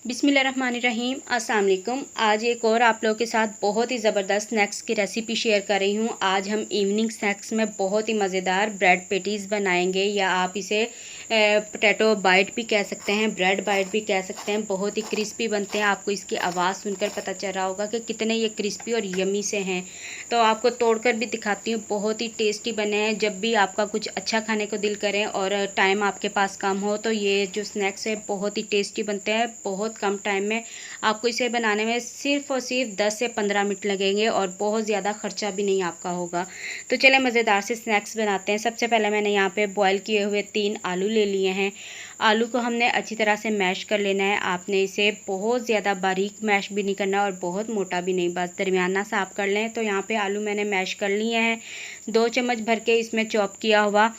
बिस्मिल्लाहिर्रहमानिर्रहीम। अस्सलाम वालेकुम। आज एक और आप लोगों के साथ बहुत ही ज़बरदस्त स्नैक्स की रेसिपी शेयर कर रही हूँ। आज हम इवनिंग स्नैक्स में बहुत ही मज़ेदार ब्रेड पेटीज़ बनाएंगे, या आप इसे पोटैटो बाइट भी कह सकते हैं, ब्रेड बाइट भी कह सकते हैं। बहुत ही क्रिस्पी बनते हैं। आपको इसकी आवाज़ सुनकर पता चल रहा होगा कि कितने ये क्रिस्पी और यमी से हैं। तो आपको तोड़कर भी दिखाती हूँ। बहुत ही टेस्टी बने हैं। जब भी आपका कुछ अच्छा खाने को दिल करें और टाइम आपके पास कम हो, तो ये जो स्नैक्स है बहुत ही टेस्टी बनते हैं। बहुत कम टाइम में आपको इसे बनाने में सिर्फ और सिर्फ 10 से 15 मिनट लगेंगे और बहुत ज़्यादा खर्चा भी नहीं आपका होगा। तो चले मज़ेदार से स्नैक्स बनाते हैं। सबसे पहले मैंने यहाँ पे बॉईल किए हुए 3 आलू ले लिए हैं। आलू को हमने अच्छी तरह से मैश कर लेना है। आपने इसे बहुत ज़्यादा बारीक मैश भी नहीं करना और बहुत मोटा भी नहीं, बस दरमियाना सा आप कर लें। तो यहाँ पे आलू मैंने मैश कर लिए हैं। 2 चम्मच भर के इसमें चॉप किया हुआ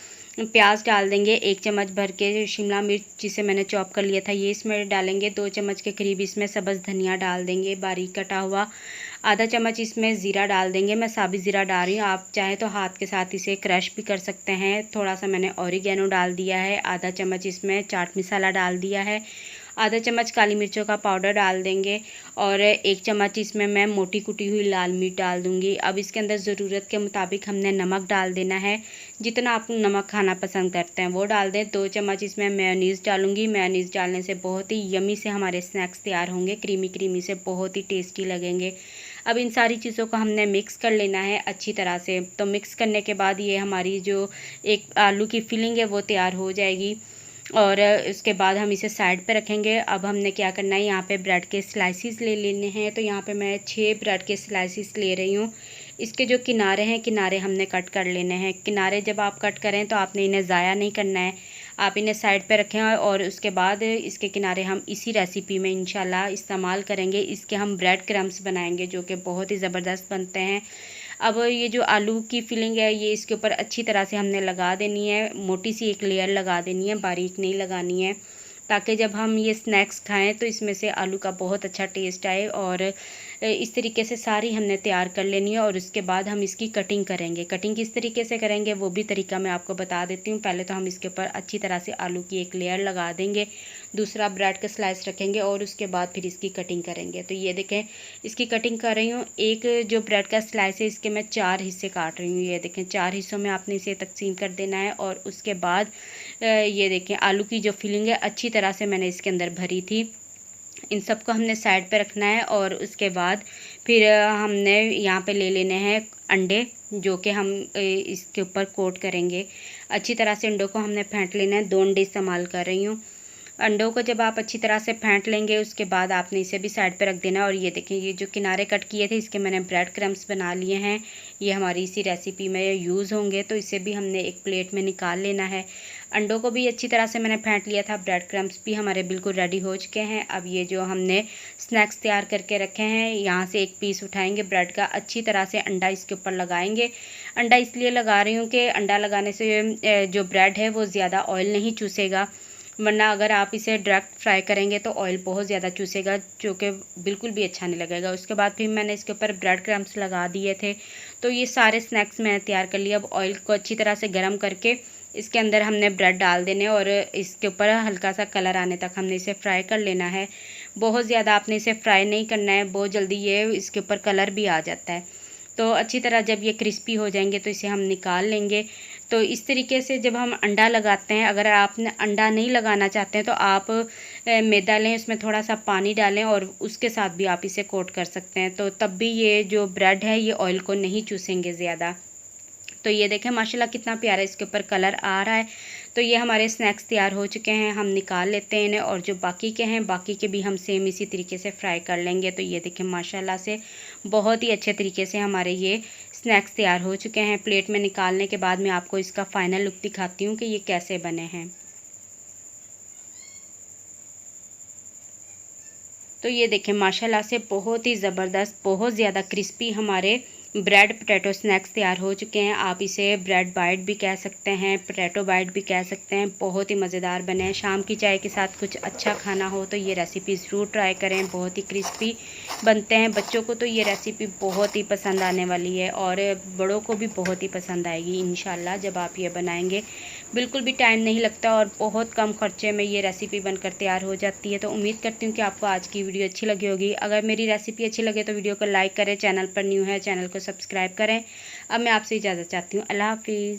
प्याज डाल देंगे। 1 चम्मच भर के शिमला मिर्च जिसे मैंने चॉप कर लिया था ये इसमें डालेंगे। 2 चम्मच के करीब इसमें सब्ज़ धनिया डाल देंगे बारीक कटा हुआ। आधा चम्मच इसमें ज़ीरा डाल देंगे। मैं साबित ज़ीरा डाल रही हूँ, आप चाहे तो हाथ के साथ इसे क्रश भी कर सकते हैं। थोड़ा सा मैंने ऑरिगेनो डाल दिया है। आधा चम्मच इसमें चाट मसाला डाल दिया है। आधा चम्मच काली मिर्चों का पाउडर डाल देंगे और 1 चम्मच इसमें मैं मोटी कुटी हुई लाल मिर्च डाल दूंगी। अब इसके अंदर ज़रूरत के मुताबिक हमने नमक डाल देना है। जितना आप नमक खाना पसंद करते हैं वो डाल दें। 2 चम्मच इसमें मेयोनीज़ डालूंगी। मेयोनीज़ डालने से बहुत ही यमी से हमारे स्नैक्स तैयार होंगे, क्रीमी क्रीमी से बहुत ही टेस्टी लगेंगे। अब इन सारी चीज़ों को हमने मिक्स कर लेना है अच्छी तरह से। तो मिक्स करने के बाद ये हमारी जो एक आलू की फिलिंग है वो तैयार हो जाएगी और उसके बाद हम इसे साइड पे रखेंगे। अब हमने क्या करना है, यहाँ पे ब्रेड के स्लाइसिस ले लेने हैं। तो यहाँ पे मैं 6 ब्रेड के स्लाइसिस ले रही हूँ। इसके जो किनारे हैं, किनारे हमने कट कर लेने हैं। किनारे जब आप कट करें तो आपने इन्हें ज़ाया नहीं करना है, आप इन्हें साइड पे रखें और उसके बाद इसके किनारे हम इसी रेसिपी में इंशाल्लाह इस्तेमाल करेंगे। इसके हम ब्रेड क्रम्स बनाएंगे जो कि बहुत ही ज़बरदस्त बनते हैं। अब ये जो आलू की फिलिंग है ये इसके ऊपर अच्छी तरह से हमने लगा देनी है। मोटी सी एक लेयर लगा देनी है, बारीक नहीं लगानी है, ताकि जब हम ये स्नैक्स खाएं तो इसमें से आलू का बहुत अच्छा टेस्ट आए। और इस तरीके से सारी हमने तैयार कर लेनी है और उसके बाद हम इसकी कटिंग करेंगे। कटिंग किस तरीके से करेंगे वो भी तरीका मैं आपको बता देती हूँ। पहले तो हम इसके ऊपर अच्छी तरह से आलू की एक लेयर लगा देंगे, दूसरा ब्रेड का स्लाइस रखेंगे और उसके बाद फिर इसकी कटिंग करेंगे। तो ये देखें इसकी कटिंग कर रही हूँ। एक जो ब्रेड का स्लाइस है इसके मैं 4 हिस्से काट रही हूँ। ये देखें 4 हिस्सों में आपने इसे तकसीम कर देना है और उसके बाद ये देखें आलू की जो फिलिंग है अच्छी तरह से मैंने इसके अंदर भरी थी। इन सबको हमने साइड पे रखना है और उसके बाद फिर हमने यहाँ पे ले लेने हैं अंडे, जो कि हम इसके ऊपर कोट करेंगे। अच्छी तरह से अंडों को हमने फेंट लेना है। 2 अंडे इस्तेमाल कर रही हूँ। अंडों को जब आप अच्छी तरह से फेंट लेंगे उसके बाद आपने इसे भी साइड पे रख देना है। और ये देखें ये जो किनारे कट किए थे इसके मैंने ब्रेड क्रम्स बना लिए हैं। ये हमारी इसी रेसिपी में यूज़ होंगे, तो इसे भी हमने एक प्लेट में निकाल लेना है। अंडों को भी अच्छी तरह से मैंने फेंट लिया था। ब्रेड क्रम्स भी हमारे बिल्कुल रेडी हो चुके हैं। अब ये जो हमने स्नैक्स तैयार करके रखे हैं यहाँ से एक पीस उठाएंगे ब्रेड का, अच्छी तरह से अंडा इसके ऊपर लगाएंगे। अंडा इसलिए लगा रही हूँ कि अंडा लगाने से जो ब्रेड है वो ज़्यादा ऑयल नहीं चूसेगा, वरना अगर आप इसे डायरेक्ट फ्राई करेंगे तो ऑयल बहुत ज़्यादा चूसेगा, जो कि बिल्कुल भी अच्छा नहीं लगेगा। उसके बाद फिर मैंने इसके ऊपर ब्रेड क्रम्स लगा दिए थे। तो ये सारे स्नैक्स मैंने तैयार कर लिया। अब ऑयल को अच्छी तरह से गर्म करके इसके अंदर हमने ब्रेड डाल देने और इसके ऊपर हल्का सा कलर आने तक हमने इसे फ्राई कर लेना है। बहुत ज़्यादा आपने इसे फ्राई नहीं करना है, बहुत जल्दी ये इसके ऊपर कलर भी आ जाता है। तो अच्छी तरह जब ये क्रिस्पी हो जाएंगे तो इसे हम निकाल लेंगे। तो इस तरीके से जब हम अंडा लगाते हैं, अगर आपने अंडा नहीं लगाना चाहते हैं तो आप मैदा लें, उसमें थोड़ा सा पानी डालें और उसके साथ भी आप इसे कोट कर सकते हैं। तो तब भी ये जो ब्रेड है ये ऑयल को नहीं चूसेंगे ज़्यादा। तो ये देखें माशाल्लाह कितना प्यारा इसके ऊपर कलर आ रहा है। तो ये हमारे स्नैक्स तैयार हो चुके हैं। हम निकाल लेते हैं इन्हें और जो बाकी के हैं बाकी के भी हम सेम इसी तरीके से फ्राई कर लेंगे। तो ये देखें माशाल्लाह से बहुत ही अच्छे तरीके से हमारे ये स्नैक्स तैयार हो चुके हैं। प्लेट में निकालने के बाद मैं आपको इसका फ़ाइनल लुक दिखाती हूँ कि ये कैसे बने हैं। तो ये देखें माशाल्लाह से बहुत ही ज़बरदस्त, बहुत ज़्यादा क्रिस्पी हमारे ब्रेड पोटैटो स्नैक्स तैयार हो चुके हैं। आप इसे ब्रेड बाइट भी कह सकते हैं, पोटैटो बाइट भी कह सकते हैं। बहुत ही मज़ेदार बने हैं। शाम की चाय के साथ कुछ अच्छा खाना हो तो ये रेसिपी ज़रूर ट्राई करें। बहुत ही क्रिस्पी बनते हैं। बच्चों को तो ये रेसिपी बहुत ही पसंद आने वाली है और बड़ों को भी बहुत ही पसंद आएगी इंशाल्लाह जब आप ये बनाएंगे। बिल्कुल भी टाइम नहीं लगता और बहुत कम खर्चे में ये रेसिपी बनकर तैयार हो जाती है। तो उम्मीद करती हूँ कि आपको आज की वीडियो अच्छी लगी होगी। अगर मेरी रेसिपी अच्छी लगे तो वीडियो को लाइक करें, चैनल पर न्यू है चैनल को सब्सक्राइब करें। अब मैं आपसे इजाज़त चाहती हूँ। अल्लाह हाफिज़।